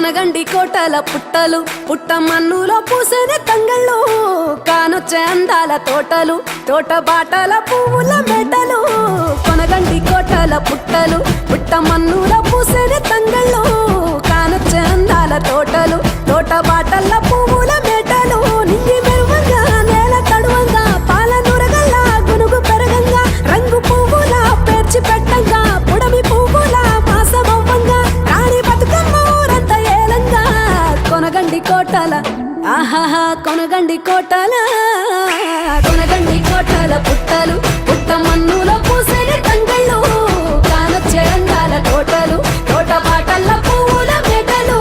కొనగండి కోటల పుట్టలు పుట్ట మన్నులో పూసనే తంగళ్ళు కానొచ్చే అందాల తోటలు తోట బాటల పువ్వుల మెడలు కొనగండి కోటల పుట్టలు పుట్ట మన్నులో పూసనే తంగళ్ళు కానొచ్చే అందాల తోటలు తోట బాటల పువ్వుల మెడలు నింగి మెరువంగా నేల తడువంగా పాల నురగల్లా గునుగు పెరగంగా రంగు పువ్వుల పేర్చి పెట్టంగా పుడమి పువ్వుల మాసమవ్వంగా రాణి బతుకమ్మ ఊరంతా ఏలంగా కొనగండి కోటల ఆహాహా కొనగండి కోటల కొనగండి కోటల పుట్టలు పుట్ట మన్నులో పూసని తంగళ్ళు కానొచ్చే అందాల తోటలు తోట బాటల్ల పువ్వుల మెడలు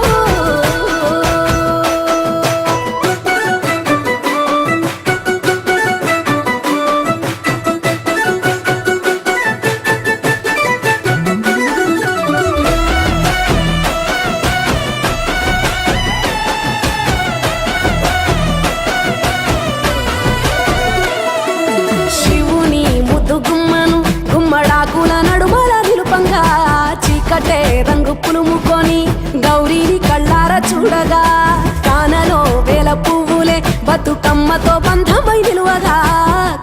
శివుని ముద్దు గుమ్మను గుమ్మడాకుల నడుమల నిలుపంగా చీకటే రంగు పులుముకొని గౌరీని కళ్ళార చూడగా కానలో వేల పువ్వులే బతుకమ్మతో బంధమై నిలువగా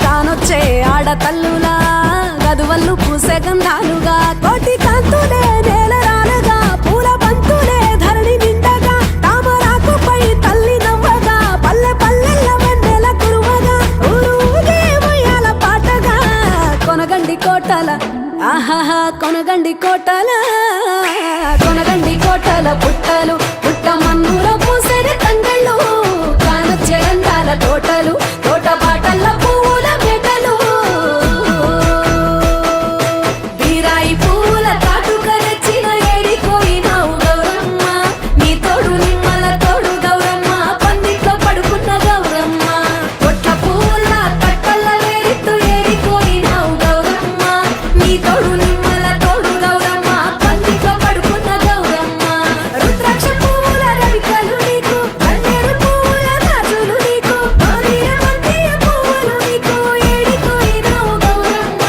కానొచ్చే ఆడతల్లులా గదువల్లు పూసే గంధాలుగా కోటి కాంతులే నేల రాలగా పూల బంతులే ధరణి నిండగా తామరాకుపై తల్లి నవ్వగా పల్లె పల్లెల్ల వెన్నెల కురువగా ఊరు ఊగే ఉయ్యాల పాటగా కొనగండి కోటల ఆహాహా కొనగండి కోటల కొనగండి కోటల పుట్టలు పుట్ట మన్నులో పూసని తంగళ్ళు కానొచ్చే అందాల తోటలు తోట బాటల్ల పువ్వుల మెడలు బీరాయి పువ్వుల తాటుక తెచ్చిన ఏడిపోయినావు గౌరమ్మ నీ తోడు నిమ్మల తోడు గౌరమ్మ పందిట్లో పడుకున్న గౌరమ్మ కొట్ల పువ్వుల కట్టల్ల వేరిత్తు ఏడిపోయినావు గౌరమ్మ నీ తోడు నిమ్మల తోడు గౌరమ్మ పందిట్లో పడుకున్న గౌరమ్మ రుద్రాక్ష పువ్వుల రవికలు నీకు కన్నేరు పువ్వుల రాజులు నీకు గౌరీయ మందియ పువ్వులు నీకు ఏడిపోయినావు గౌరమ్మ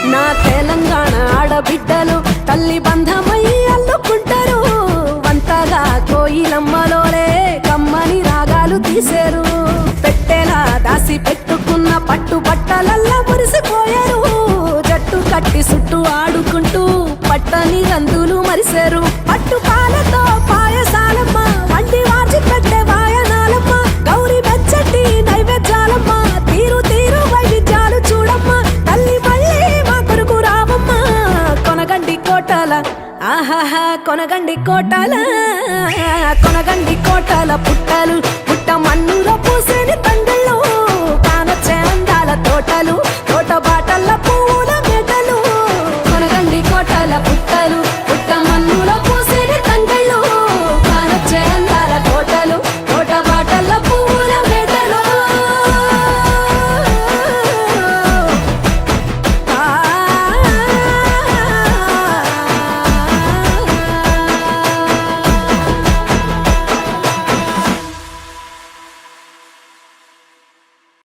నా తెలంగాణ ఆడబిడ్డలు తల్లి బంధమై అల్లుకుంటారు వంతగా కోయిలమ్మలోనే కమ్మని రాగాలు తీశారు పెట్టేలా దాసి పెట్టుకున్న పట్టు బట్టలల్లా మురిసిపోయారు జట్టు కట్టి చుట్టూ ఆడుకుంటూ పట్టని రందులు మరిశారు పట్టు పాలతో పాయసాలమ్మ వంటి వాచి పెట్టే వాయనాలమ్మ గౌరీ మెచ్చటి నైవేద్యాలమ్మ తీరు తీరు వైవిధ్యాలు చూడమ్మ తల్లి మళ్ళీ మా కొరకు రావమ్మ కొనగండి కోటల ఆహాహా కొనగండి కోటల కొనగండి కోటల పుట్టలు పుట్ట మన్నులో పూసని తంగళ్ళు కానొచ్చే అందాల తోటలు